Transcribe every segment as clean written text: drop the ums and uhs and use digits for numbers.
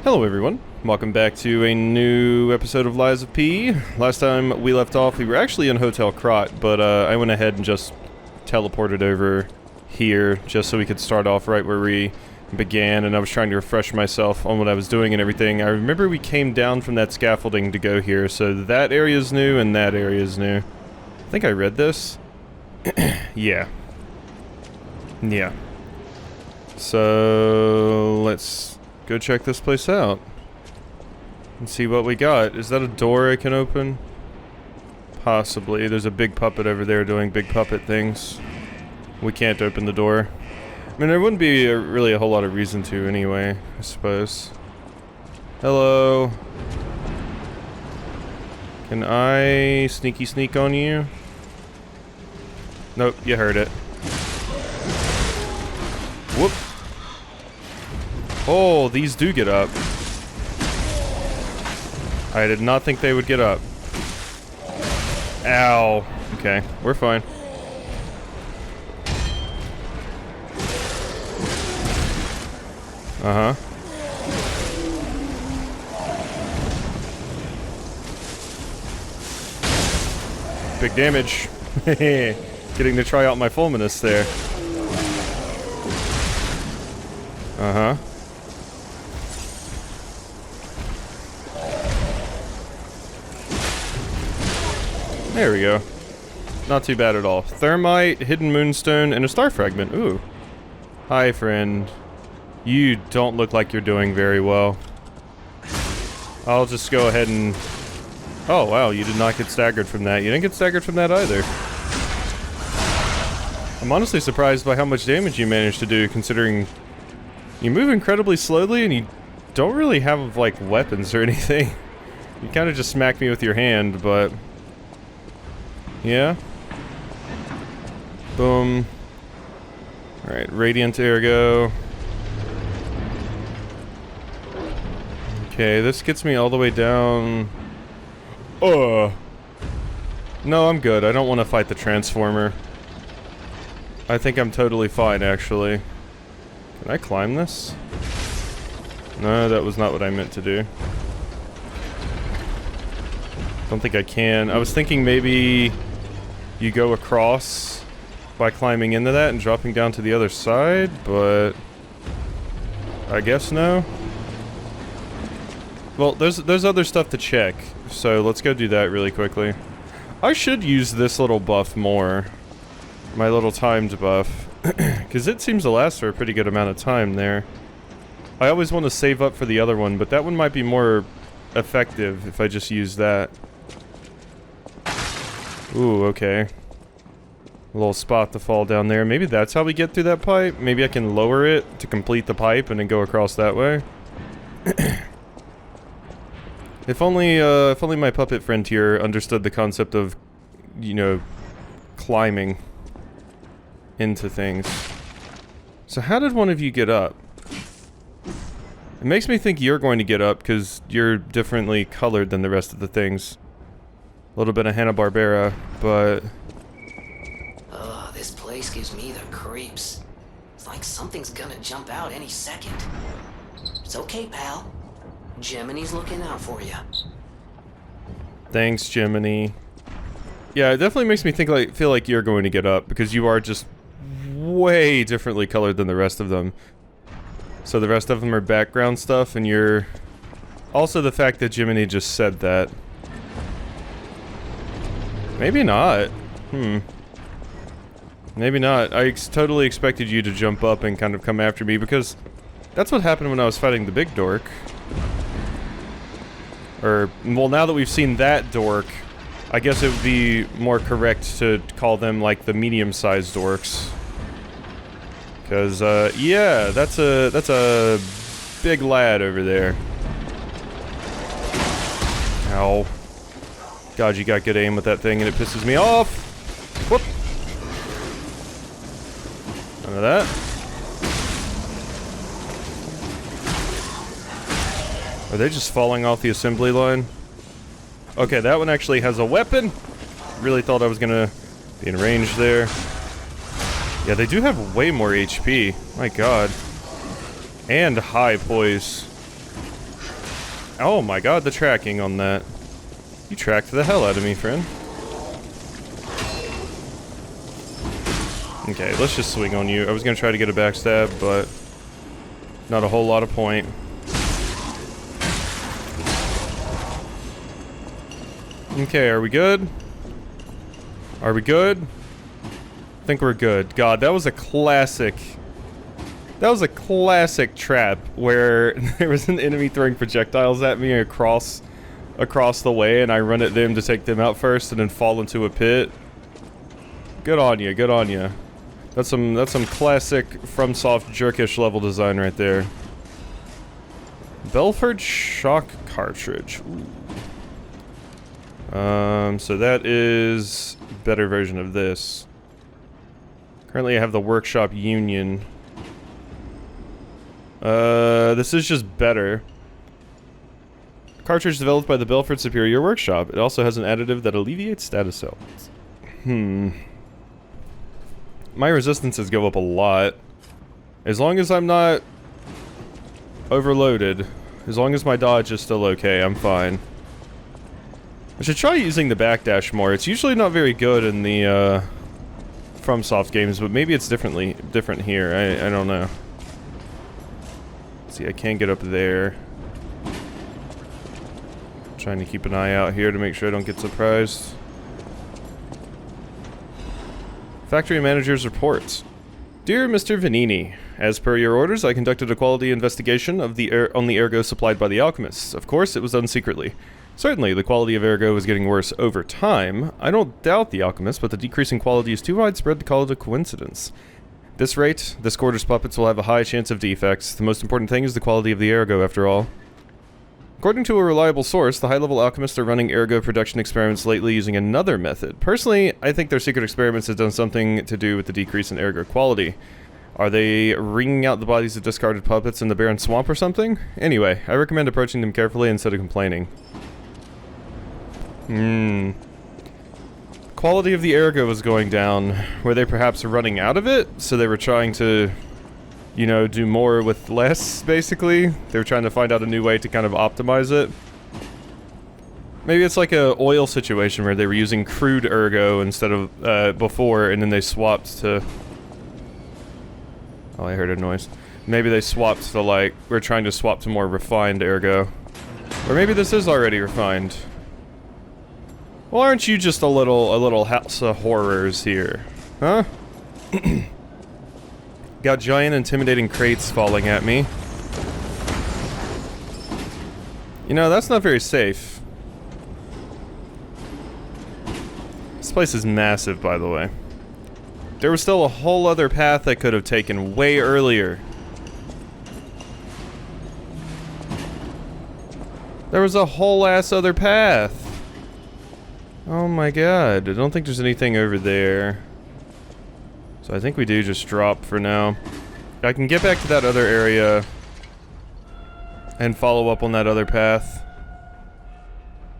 Hello everyone, welcome back to a new episode of Lies of P. Last time we left off, we were actually in Hotel Krat, but I went ahead and just teleported over here just so we could start off right where we began, and I was trying to refresh myself on what I was doing and everything. I remember we came down from that scaffolding to go here, so that area's new and that area's new. I think I read this. Yeah. So, let's go check this place out and see what we got. Is that a door I can open? Possibly. There's a big puppet over there doing big puppet things. We can't open the door. I mean, there wouldn't be really a whole lot of reason to anyway, I suppose. Hello. Can I sneaky sneak on you? Nope, you heard it. Whoop. Oh, these do get up. I did not think they would get up. Ow. Okay, we're fine. Uh-huh. Big damage. Getting to try out my fulminous there. Uh-huh. There we go. Not too bad at all. Thermite, hidden moonstone, and a star fragment. Ooh. Hi, friend. You don't look like you're doing very well. I'll just go ahead and... Oh, wow, you did not get staggered from that. You didn't get staggered from that either. I'm honestly surprised by how much damage you managed to do, considering you move incredibly slowly and you don't really have, like, weapons or anything. You kind of just smacked me with your hand, but... Yeah. Boom. Alright, Radiant Ergo. Okay, this gets me all the way down... No, I'm good. I don't want to fight the Transformer. I think I'm totally fine, actually. Can I climb this? No, that was not what I meant to do. Don't think I can. I was thinking maybe you go across by climbing into that and dropping down to the other side, but I guess no. Well, there's other stuff to check, so let's go do that really quickly. I should use this little buff more. My little timed buff. Because it seems to last for a pretty good amount of time there. I always want to save up for the other one, but that one might be more effective if I just use that. Ooh, okay. A little spot to fall down there. Maybe that's how we get through that pipe? Maybe I can lower it to complete the pipe and then go across that way? If only my puppet friend here understood the concept of, you know, climbing into things. So how did one of you get up? It makes me think you're going to get up because you're differently colored than the rest of the things. A little bit of Hanna-Barbera, but... Ugh, this place gives me the creeps. It's like something's gonna jump out any second. It's okay, pal. Gemini's looking out for you. Thanks, Gemini. Yeah, it definitely makes me feel like you're going to get up, because you are just way differently colored than the rest of them. So the rest of them are background stuff, and you're... Also the fact that Gemini just said that. Maybe not. Maybe not. I totally expected you to jump up and kind of come after me, because that's what happened when I was fighting the big dork. Or, well, now that we've seen that dork, I guess it would be more correct to call them, like, the medium-sized dorks. Because, yeah, that's a big lad over there. Ow. God, you got good aim with that thing and it pisses me off! Whoop! None of that. Are they just falling off the assembly line? Okay, that one actually has a weapon! Really thought I was gonna be in range there. Yeah, they do have way more HP. My god. And high poise. Oh my god, the tracking on that. You tracked the hell out of me, friend. Okay, let's just swing on you. I was gonna try to get a backstab, but not a whole lot of point. Okay, are we good? Are we good? I think we're good. God, that was a classic... That was a classic trap where there was an enemy throwing projectiles at me across the way, and I run at them to take them out first and then fall into a pit. Good on you, good on you. That's some classic FromSoft jerkish level design right there. Belford shock cartridge. Ooh. So that is a better version of this. Currently I have the Workshop Union. This is just better. Cartridge developed by the Belford Superior Workshop. It also has an additive that alleviates status elements. My resistances go up a lot. As long as I'm not overloaded. As long as my dodge is still okay, I'm fine. I should try using the backdash more. It's usually not very good in the, FromSoft games, but maybe it's different here. I don't know. Let's see, I can't get up there. Trying to keep an eye out here to make sure I don't get surprised. Factory Manager's Reports. Dear Mr. Vanini, as per your orders, I conducted a quality investigation of on the ergo supplied by the alchemists. Of course, it was done secretly. Certainly, the quality of ergo is getting worse over time. I don't doubt the alchemists, but the decrease in quality is too widespread to call it a coincidence. At this rate, this quarter's puppets will have a high chance of defects. The most important thing is the quality of the ergo, after all. According to a reliable source, the high-level alchemists are running ergo production experiments lately using another method. Personally, I think their secret experiments have done something to do with the decrease in ergo quality. Are they wringing out the bodies of discarded puppets in the barren swamp or something? Anyway, I recommend approaching them carefully instead of complaining. Quality of the ergo was going down. Were they perhaps running out of it? So they were trying to, you know, do more with less, basically? They were trying to find out a new way to kind of optimize it. Maybe it's like a oil situation where they were using crude ergo instead of, before, and then they swapped to... Oh, I heard a noise. Maybe they swapped to, like, we're trying to swap to more refined ergo. Or maybe this is already refined. Well, aren't you just a little house of horrors here? Huh? Got giant intimidating crates falling at me. You know, that's not very safe. This place is massive, by the way. There was still a whole other path I could have taken way earlier. There was a whole ass other path. Oh my god, I don't think there's anything over there. So I think we do just drop for now. I can get back to that other area and follow up on that other path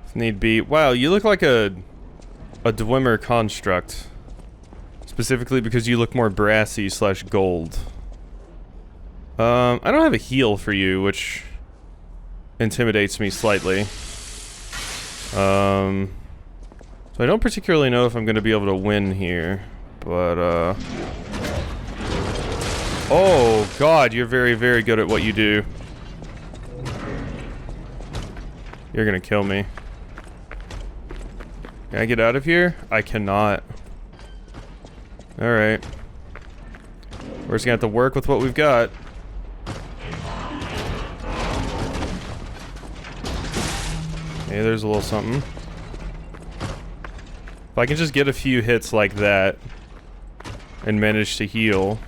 if need be. Wow, you look like a Dwemer construct. Specifically because you look more brassy / gold. I don't have a heal for you, which intimidates me slightly. So I don't particularly know if I'm going to be able to win here, but, oh, God, you're very, very good at what you do. You're going to kill me. Can I get out of here? I cannot. Alright. We're just going to have to work with what we've got. Hey, there's a little something. If I can just get a few hits like that and manage to heal.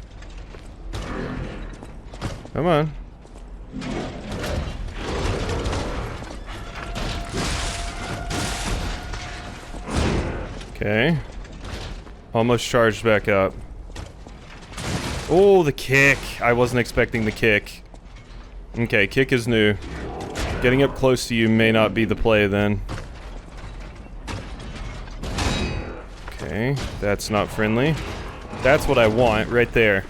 Come on. Okay. Almost charged back up. Oh, the kick. I wasn't expecting the kick. Okay, kick is new. Getting up close to you may not be the play then. Okay, that's not friendly. That's what I want, right there.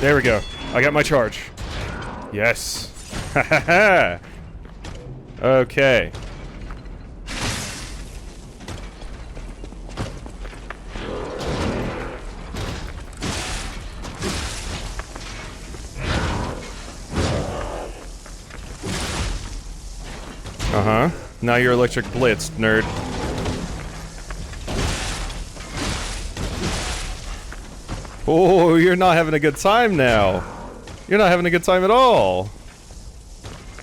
There we go. I got my charge. Yes. Ha ha ha! Okay. Uh-huh. Now you're electric blitzed, nerd. Oh, you're not having a good time now. You're not having a good time at all.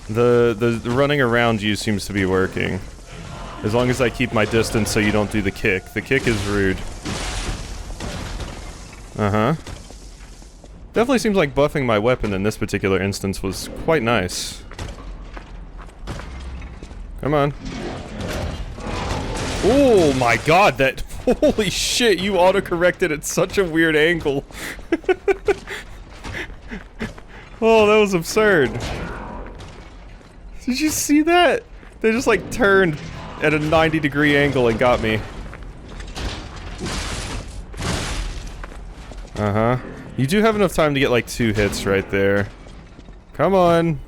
The running around you seems to be working. As long as I keep my distance so you don't do the kick. The kick is rude. Uh-huh. Definitely seems like buffing my weapon in this particular instance was quite nice. Come on. Oh my god, that... Holy shit, you auto-corrected at such a weird angle. Oh, that was absurd. Did you see that? They just like turned at a 90-degree angle and got me. Uh-huh. You do have enough time to get like 2 hits right there. Come on.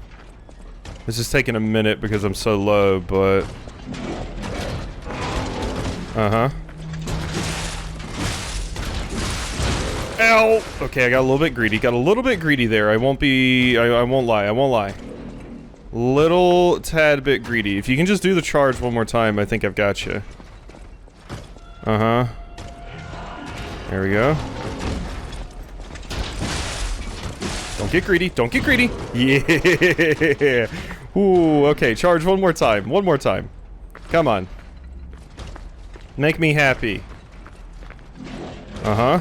This is taking a minute because I'm so low, but... Uh-huh. Ow! Okay, I got a little bit greedy. Got a little bit greedy there. I won't be... I won't lie. I won't lie. Little tad bit greedy. If you can just do the charge one more time, I think I've got you. Uh-huh. There we go. Don't get greedy. Don't get greedy. Yeah. Ooh, okay. Charge one more time. One more time. Come on. Make me happy. Uh-huh.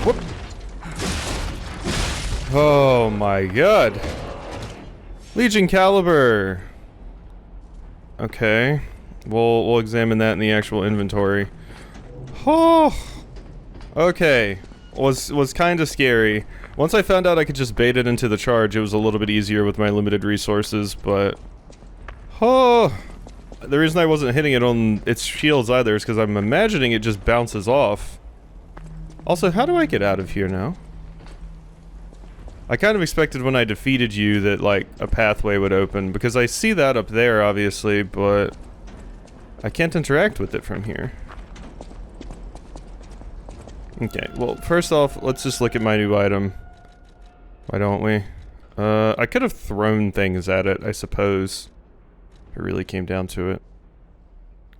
Whoop. Oh my god. Legion caliber. Okay. We'll examine that in the actual inventory. Oh. Okay. Was kind of scary. Once I found out I could just bait it into the charge, it was a little bit easier with my limited resources, but... Oh! The reason I wasn't hitting it on its shields either is because I'm imagining it just bounces off. Also, how do I get out of here now? I kind of expected when I defeated you that, like, a pathway would open, because I see that up there, obviously, but... I can't interact with it from here. Okay, well, first off, let's just look at my new item. Why don't we? I could have thrown things at it, I suppose. If it really came down to it.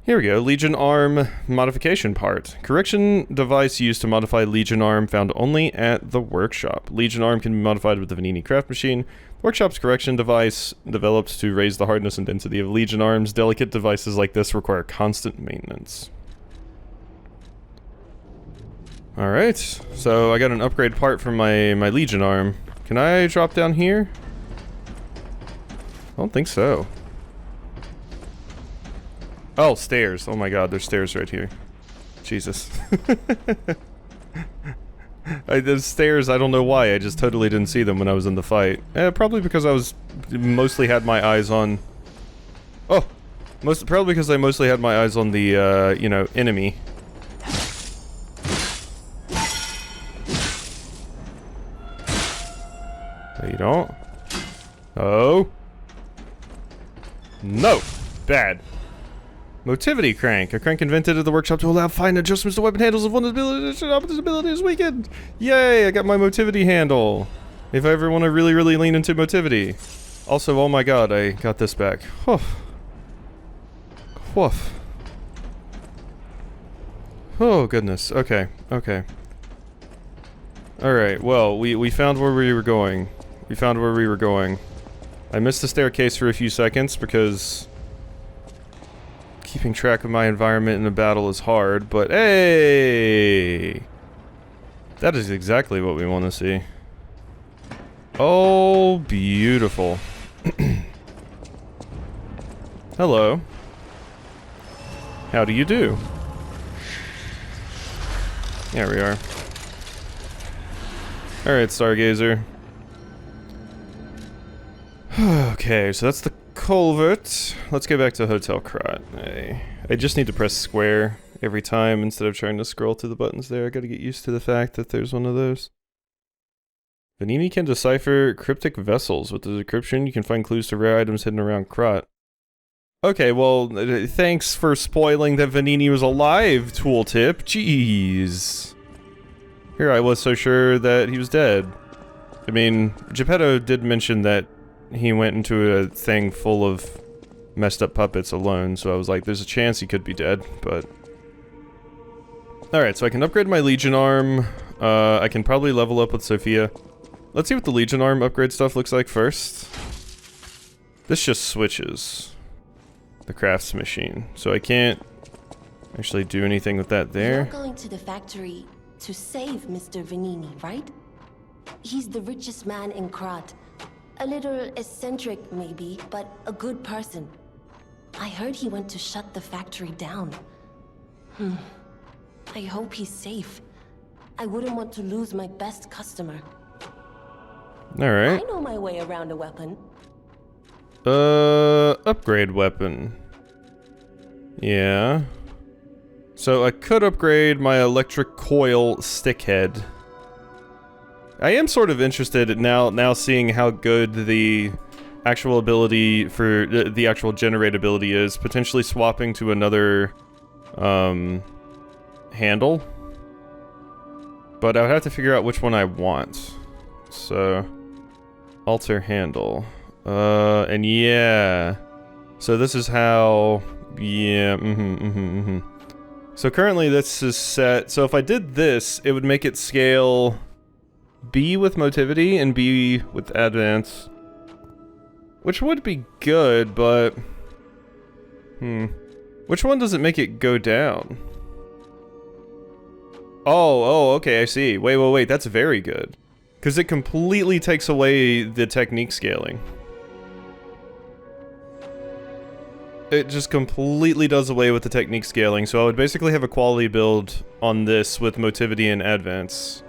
Here we go, Legion Arm modification part. Correction device used to modify Legion Arm found only at the workshop. Legion Arm can be modified with the Vanini craft machine. Workshop's correction device developed to raise the hardness and density of Legion Arms. Delicate devices like this require constant maintenance. Alright, so I got an upgrade part from my Legion Arm. Can I drop down here? I don't think so. Oh, stairs. Oh my god, there's stairs right here. Jesus. There's stairs, I don't know why, I just totally didn't see them when I was in the fight. Probably because I was... mostly had my eyes on... Oh! Probably because I mostly had my eyes on the, you know, enemy. No, you don't. Oh. No! Bad. Motivity crank. A crank invented at the workshop to allow fine adjustments to weapon handles if one's ability is weakened. Yay! I got my motivity handle. If I ever want to really lean into motivity. Also, oh my god, I got this back. Woof. Woof. Oh goodness. Okay. Okay. Alright, well, we found where we were going. We found where we were going. I missed the staircase for a few seconds because... keeping track of my environment in a battle is hard, but hey! That is exactly what we want to see. Oh, beautiful. Hello. How do you do? There we are. Alright, Stargazer. Okay, so that's the culvert. Let's go back to Hotel Krat. I just need to press square every time instead of trying to scroll through the buttons there. I gotta get used to the fact that there's one of those. Vanini can decipher cryptic vessels. With the decryption, you can find clues to rare items hidden around Krat. Okay, well, thanks for spoiling that Vanini was alive, tooltip. Jeez. Here, I was so sure that he was dead. I mean, Geppetto did mention that he went into a thing full of messed up puppets alone, so I was like, there's a chance he could be dead, but... Alright, so I can upgrade my Legion arm. I can probably level up with Sophia. Let's see what the Legion arm upgrade stuff looks like first. This just switches the crafts machine, so I can't actually do anything with that there. You're going to the factory to save Mr. Vanini, right? He's the richest man in Krat. A little eccentric, maybe, but a good person. I heard he went to shut the factory down. I hope he's safe. I wouldn't want to lose my best customer. Alright. I know my way around a weapon. Upgrade weapon. Yeah. So I could upgrade my electric coil stickhead. I am sort of interested now seeing how good the actual ability for the actual generate ability is, potentially swapping to another handle. But I would have to figure out which one I want. So alter handle. And yeah. So this is how, yeah, So currently this is set, so if I did this, it would make it scale B with motivity and B with advance. Which would be good, but... Which one does it make it go down? Oh, okay, I see. Wait, that's very good. Because it completely takes away the technique scaling. It just completely does away with the technique scaling, so I would basically have a quality build on this with motivity and advance.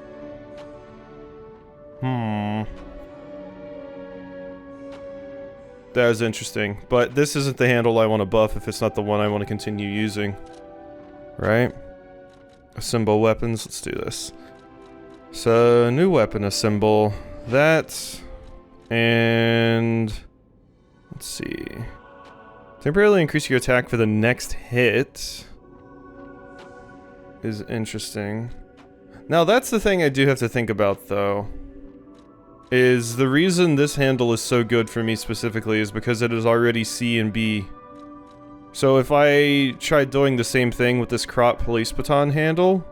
That was interesting, but this isn't the handle I want to buff if it's not the one I want to continue using. Right? Assemble weapons, let's do this. So, new weapon assemble. That, and... let's see... temporarily increase your attack for the next hit is interesting. Now that's the thing I do have to think about though. Is the reason this handle is so good for me specifically is because it is already C and B. So if I tried doing the same thing with this Krat police baton handle,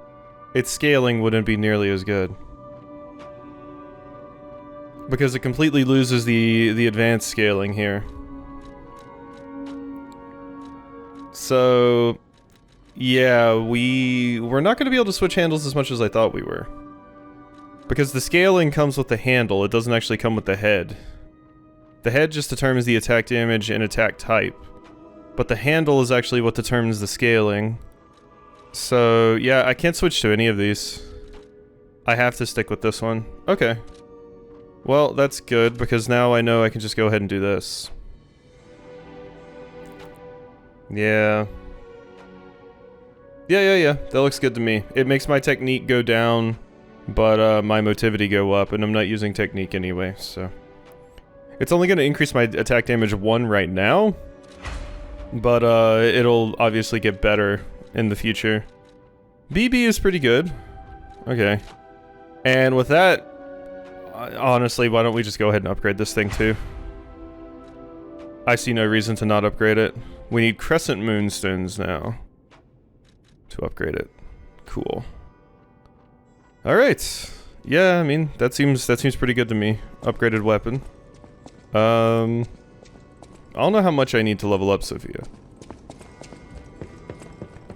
its scaling wouldn't be nearly as good. Because it completely loses the advanced scaling here. So, yeah, we're not going to be able to switch handles as much as I thought we were. Because the scaling comes with the handle, it doesn't actually come with the head. The head just determines the attack damage and attack type. But the handle is actually what determines the scaling. So, yeah, I can't switch to any of these. I have to stick with this one. Okay. Well, that's good, because now I know I can just go ahead and do this. Yeah. Yeah. That looks good to me. It makes my technique go down, but my motivity go up, and I'm not using technique anyway, so... It's only going to increase my attack damage 1 right now, but it'll obviously get better in the future. BB is pretty good. Okay. And with that, honestly, why don't we just go ahead and upgrade this thing too? I see no reason to not upgrade it. We need crescent moonstones now to upgrade it. Cool. All right. Yeah, I mean that seems pretty good to me. Upgraded weapon. I don't know how much I need to level up Sophia.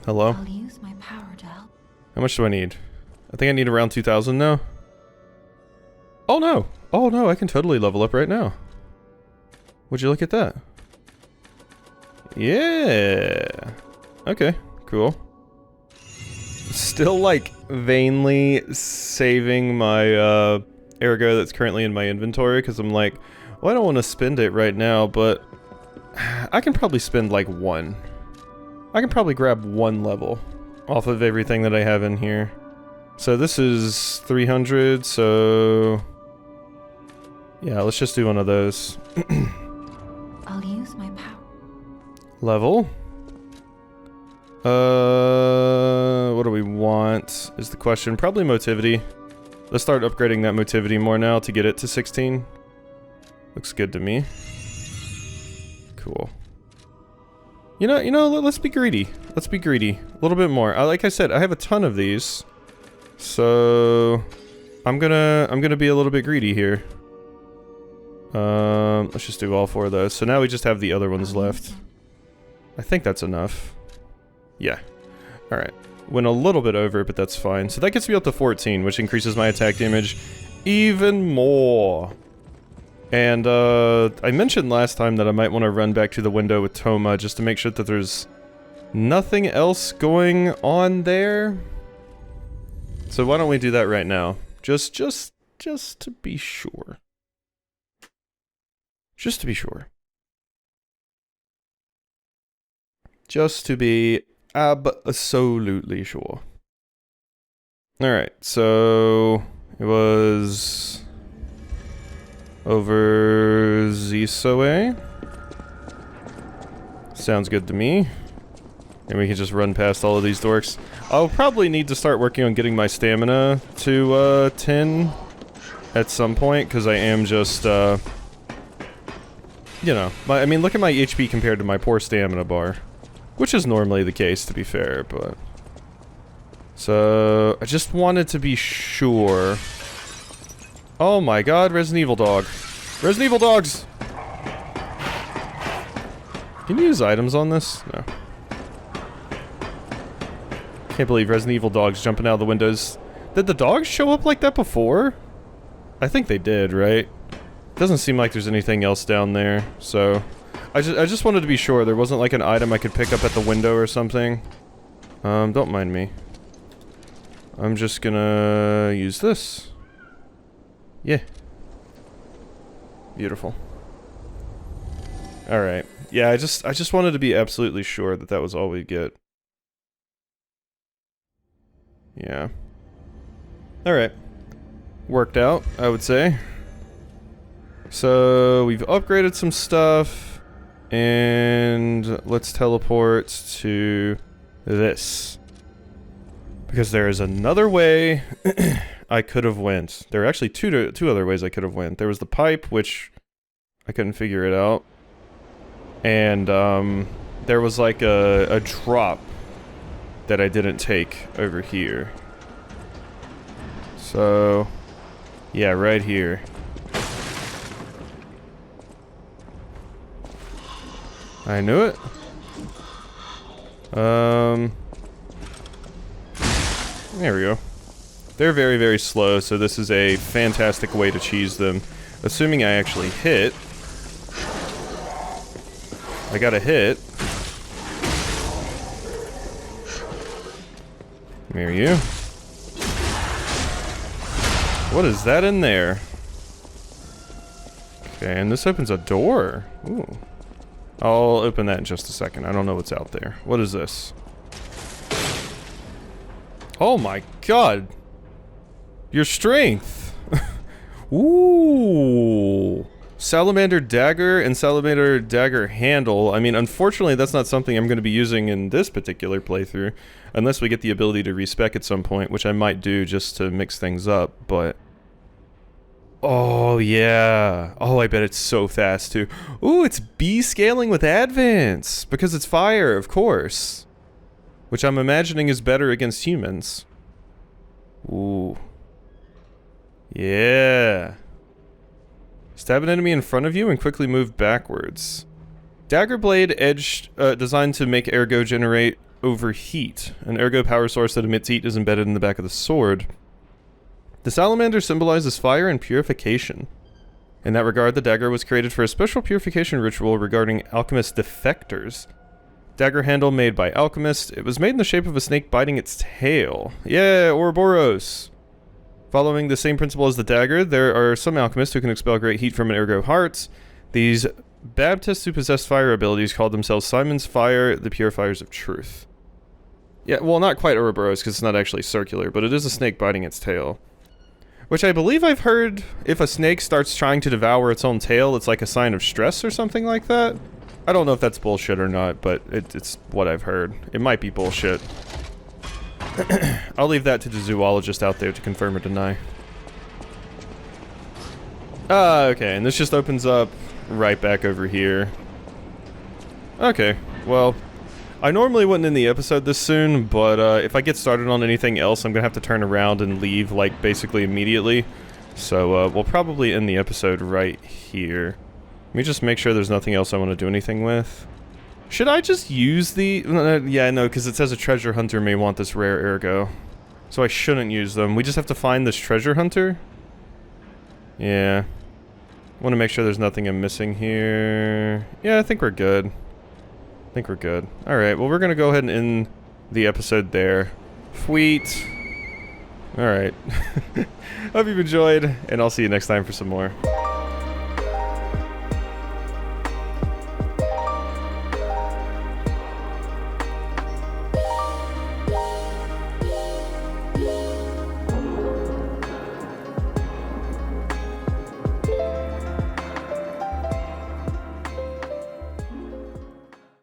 Hello? I'll use my power to help. How much do I need? I think I need around 2,000 now. Oh no! Oh no, I can totally level up right now. Would you look at that? Yeah! Okay, cool. Still, like, vainly saving my, ergo that's currently in my inventory, because I'm like, well, I don't want to spend it right now, but I can probably spend, like, 1. I can probably grab 1 level off of everything that I have in here. So this is 300, so... Yeah, let's just do one of those. I'll use my power. Level. What do we want is the question. Probably motivity. Let's start upgrading that motivity more now to get it to 16. Looks good to me. Cool. You know, let's be greedy. Let's be greedy. A little bit more. Like I said, I have a ton of these. So I'm gonna be a little bit greedy here. Let's just do all 4 of those. So now we just have the other ones left. I think that's enough. Yeah. Alright. Went a little bit over, but that's fine. So that gets me up to 14, which increases my attack damage even more. And, I mentioned last time that I might want to run back to the window with Toma just to make sure that there's nothing else going on there. So why don't we do that right now? Just to be sure. Just to be sure. Just to be absolutely sure. Alright, so it was over this way. Sounds good to me. And we can just run past all of these dorks. I'll probably need to start working on getting my stamina to 10 at some point, because I am just you know, I mean, look at my HP compared to my poor stamina bar. Which is normally the case, to be fair, but... So, I just wanted to be sure. Oh my god, Resident Evil dog. Resident Evil dogs! Can you use items on this? No. Can't believe Resident Evil dogs jumping out of the windows. Did the dogs show up like that before? I think they did, right? Doesn't seem like there's anything else down there, so... I just wanted to be sure there wasn't like an item I could pick up at the window or something. Don't mind me. I'm just gonna use this. Yeah. Beautiful. Alright. Yeah, I just wanted to be absolutely sure that that was all we'd get. Yeah. Alright. Worked out, I would say. So, we've upgraded some stuff. And let's teleport to this. Because there is another way I could have went. There are actually two other ways I could have went. There was the pipe, which I couldn't figure it out. And there was like a drop that I didn't take over here. So, yeah, right here. I knew it. There we go. They're very, very slow, so this is a fantastic way to cheese them. Assuming I actually hit. I got a hit. There you. What is that in there? Okay, and this opens a door. Ooh. I'll open that in just a second. I don't know what's out there. What is this? Oh my god! Your strength! Ooh! Salamander Dagger and Salamander Dagger handle. I mean, unfortunately, that's not something I'm going to be using in this particular playthrough. Unless we get the ability to respec at some point, which I might do just to mix things up, but... Oh, yeah. Oh, I bet it's so fast, too. Ooh, it's B scaling with advance. Because it's fire, of course. Which I'm imagining is better against humans. Ooh. Yeah. Stab an enemy in front of you and quickly move backwards. Dagger blade edge designed to make ergo generate overheat. An ergo power source that emits heat is embedded in the back of the sword. The salamander symbolizes fire and purification. In that regard, the dagger was created for a special purification ritual regarding alchemist defectors. Dagger handle made by alchemist. It was made in the shape of a snake biting its tail. Yeah, Ouroboros! Following the same principle as the dagger, there are some alchemists who can expel great heat from an ergo heart. These Baptists who possess fire abilities called themselves Simon's Fire, the Purifiers of Truth. Yeah, well, not quite Ouroboros, because it's not actually circular, but it is a snake biting its tail. Which I believe I've heard if a snake starts trying to devour its own tail, it's like a sign of stress or something like that. I don't know if that's bullshit or not, but it's what I've heard. It might be bullshit. I'll leave that to the zoologist out there to confirm or deny. Okay, and this just opens up right back over here. Okay, well, I normally wouldn't end the episode this soon, but if I get started on anything else, I'm gonna have to turn around and leave, like, basically immediately. So, we'll probably end the episode right here. Let me just make sure there's nothing else I want to do anything with. Should I just use the... yeah, no, because it says a treasure hunter may want this rare ergo. So I shouldn't use them. We just have to find this treasure hunter? Yeah. Want to make sure there's nothing I'm missing here. Yeah, I think we're good. I think we're good. Alright, well we're gonna go ahead and end the episode there. Sweet. Alright. Hope you've enjoyed, and I'll see you next time for some more.